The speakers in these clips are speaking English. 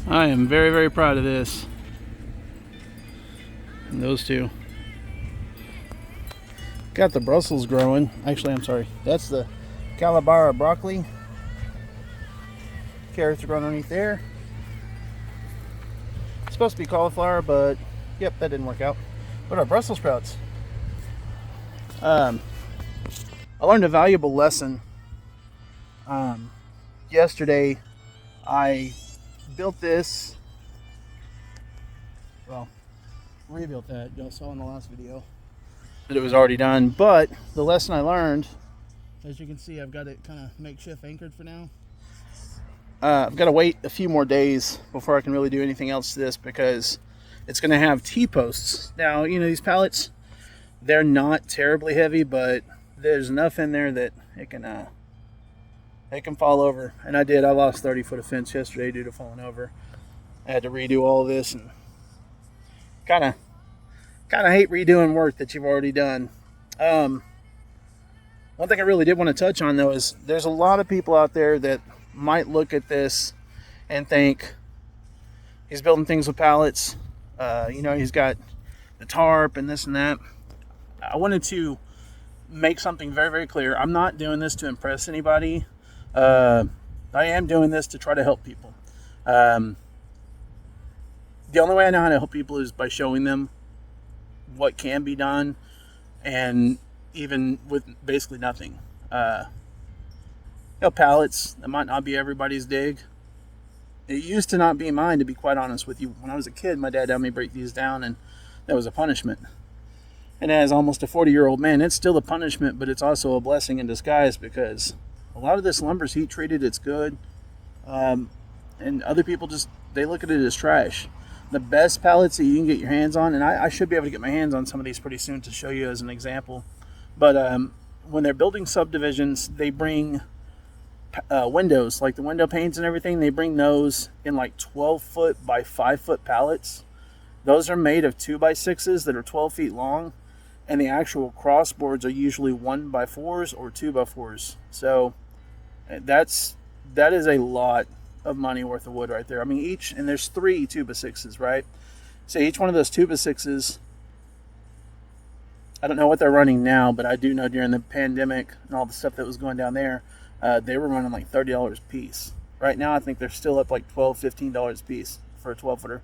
I am very, very proud of this. And those two. Got the Brussels growing. Actually, I'm sorry. That's the Calabara broccoli. Carrots are growing underneath there. It's supposed to be cauliflower, but yep, that didn't work out. What are Brussels sprouts? I learned a valuable lesson. Yesterday, I built this. Well, rebuilt that. Y'all saw in the last video that it was already done. But the lesson I learned, as you can see, I've got it kind of makeshift anchored for now. I've got to wait a few more days before I can really do anything else to this because it's going to have T-posts. Now, you know, these pallets, they're not terribly heavy, but there's enough in there that it can fall over. And I did. I lost 30 foot of fence yesterday due to falling over. I had to redo all this and kind of hate redoing work that you've already done. One thing I really did want to touch on, though, is there's a lot of people out there that might look at this and think he's building things with pallets. He's got the tarp and this and that. I wanted to make something very, very clear. I'm not doing this to impress anybody. I am doing this to try to help people. The only way I know how to help people is by showing them what can be done, and even with basically nothing. Pallets, that might not be everybody's dig. It used to not be mine, to be quite honest with you. When I was a kid, my dad had me break these down, and that was a punishment. And as almost a 40-year-old man, it's still a punishment, but it's also a blessing in disguise because a lot of this lumber's heat treated, it's good. And other people they look at it as trash. The best pallets that you can get your hands on, and I should be able to get my hands on some of these pretty soon to show you as an example. But when they're building subdivisions, they bring windows, like the window panes and everything. They bring those in like 12 foot by 5 foot pallets. Those are made of 2x6s that are 12 feet long, and the actual crossboards are usually 1x4s or 2x4s. So that is a lot of money worth of wood right there. I mean, and there's 3 2x6s, right? So each one of those 2x6s, I don't know what they're running now, but I do know during the pandemic and all the stuff that was going down there, they were running like $30 a piece. Right now, I think they're still up like $12, $15 a piece for a 12-footer.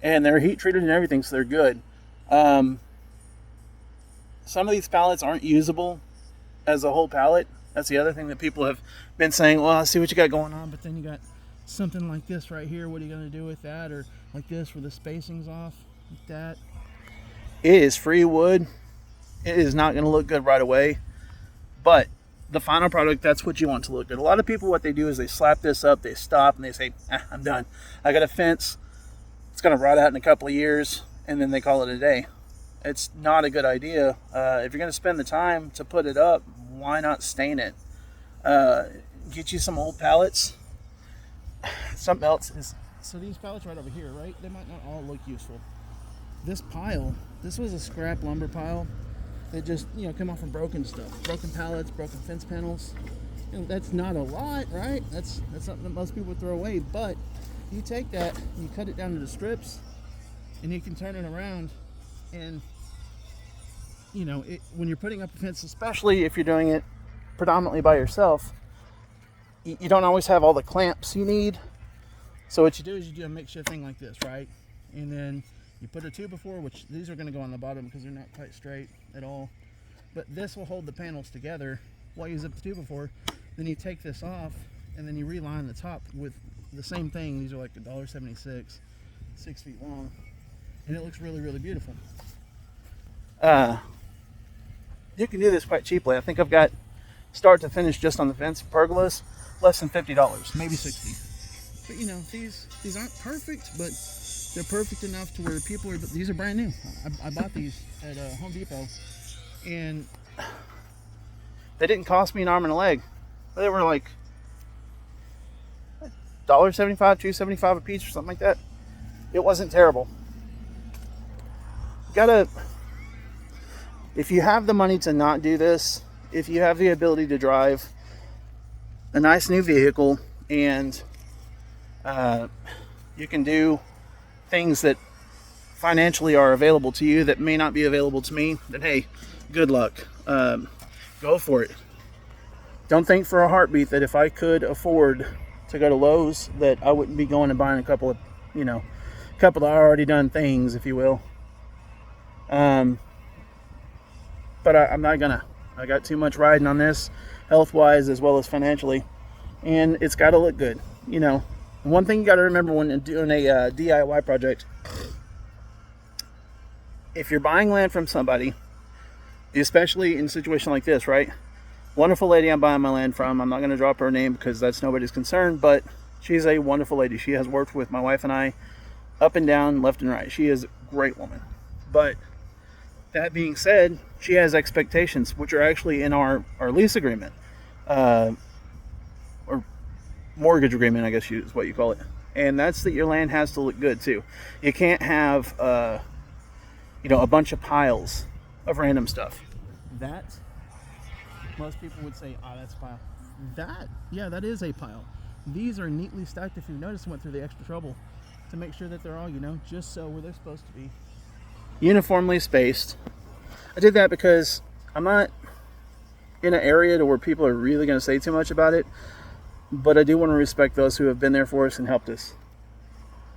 And they're heat treated and everything, so they're good. Some of these pallets aren't usable as a whole pallet. That's the other thing that people have been saying, well, I see what you got going on, but then you got something like this right here. What are you going to do with that? Or like this where the spacing's off, like that. It is free wood. It is not going to look good right away, but the final product, that's what you want to look good. A lot of people, what they do is they slap this up, they stop, and they say, I'm done. I got a fence. It's going to rot out in a couple of years, and then they call it a day. It's not a good idea. If you're going to spend the time to put it up, why not stain it? Get you some old pallets. Something else is, so these pallets right over here, right? They might not all look useful. This pile, this was a scrap lumber pile. They just, come off from broken stuff. Broken pallets, broken fence panels. That's not a lot, right? That's something that most people would throw away. But you take that, you cut it down into strips, and you can turn it around. And, when you're putting up a fence, especially if you're doing it predominantly by yourself, you don't always have all the clamps you need. So what you do is you do a makeshift thing like this, right? And then you put a 2x4, which these are going to go on the bottom because they're not quite straight at all. But this will hold the panels together while you zip the 2x4. Then you take this off, and then you reline the top with the same thing. These are like $1.76, 6 feet long. And it looks really, really beautiful. You can do this quite cheaply. I think I've got start to finish just on the fence pergolas, less than $50, maybe $60. But these aren't perfect, but they're perfect enough to where these are brand new. I bought these at Home Depot, and they didn't cost me an arm and a leg. They were like $1.75, $2.75 a piece or something like that. It wasn't terrible. If you have the money to not do this, if you have the ability to drive a nice new vehicle and you can do things that financially are available to you that may not be available to me, then hey, good luck. Go for it. Don't think for a heartbeat that if I could afford to go to Lowe's that I wouldn't be going and buying a couple of already done things, if you will. But I'm not gonna. I got too much riding on this, health-wise as well as financially, and it's got to look good. One thing you got to remember when doing a DIY project: if you're buying land from somebody, especially in a situation like this, right? Wonderful lady I'm buying my land from. I'm not going to drop her name because that's nobody's concern, but she's a wonderful lady. She has worked with my wife and I up and down, left and right. She is a great woman. But that being said, she has expectations, which are actually in our lease agreement, or mortgage agreement, I guess is what you call it. And that's that your land has to look good too. You can't have, a bunch of piles of random stuff. That, most people would say, oh, that's a pile. That is a pile. These are neatly stacked. If you've noticed, I went through the extra trouble to make sure that they're all, just so where they're supposed to be. Uniformly spaced. I did that because I'm not in an area to where people are really going to say too much about it, but I do want to respect those who have been there for us and helped us.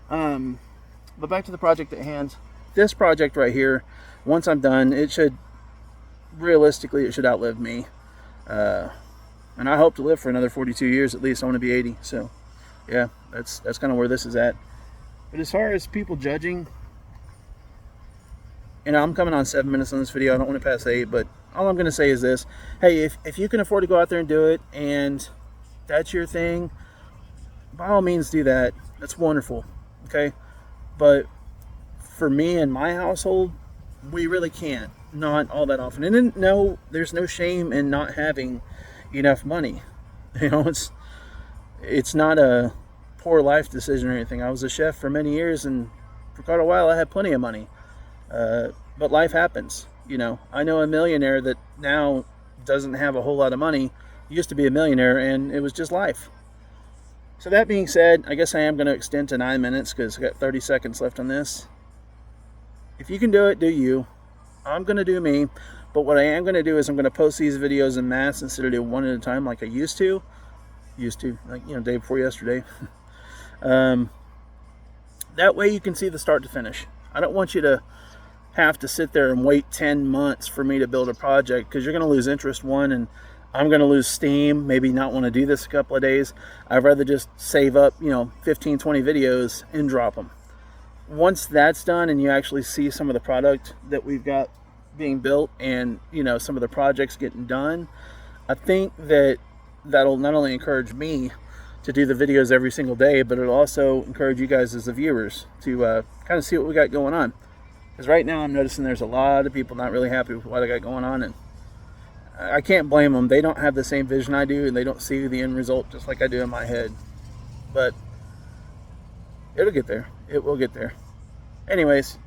But back to the project at hand. This project right here, once I'm done, it should outlive me. And I hope to live for another 42 years at least. I want to be 80. So yeah, that's kind of where this is at. But as far as people judging, I'm coming on 7 minutes on this video. I don't want to pass 8, but all I'm going to say is this. Hey, if you can afford to go out there and do it, and that's your thing, by all means do that. That's wonderful. Okay? But for me and my household, we really can't. Not all that often. And no, there's no shame in not having enough money. It's not a poor life decision or anything. I was a chef for many years, and for quite a while I had plenty of money. But life happens. I know a millionaire that now doesn't have a whole lot of money. He used to be a millionaire, and it was just life. So that being said, I guess I am going to extend to 9 minutes because I got 30 seconds left on this. If you can do it, do you. I'm going to do me. But what I am going to do is I'm going to post these videos in mass instead of doing one at a time like I used to. Like, day before yesterday. That way you can see the start to finish. I don't want you to have to sit there and wait 10 months for me to build a project, because you're going to lose interest, one, and I'm going to lose steam, maybe not want to do this a couple of days. I'd rather just save up, 15, 20 videos and drop them. Once that's done and you actually see some of the product that we've got being built and, some of the projects getting done, I think that'll not only encourage me to do the videos every single day, but it'll also encourage you guys as the viewers to kind of see what we got going on. Because right now I'm noticing there's a lot of people not really happy with what I got going on, and I can't blame them. They don't have the same vision I do, and they don't see the end result just like I do in my head. But it'll get there. It will get there. Anyways,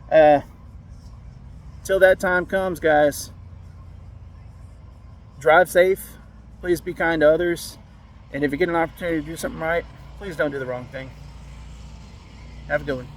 till that time comes, guys, drive safe. Please be kind to others. And if you get an opportunity to do something right, please don't do the wrong thing. Have a good one.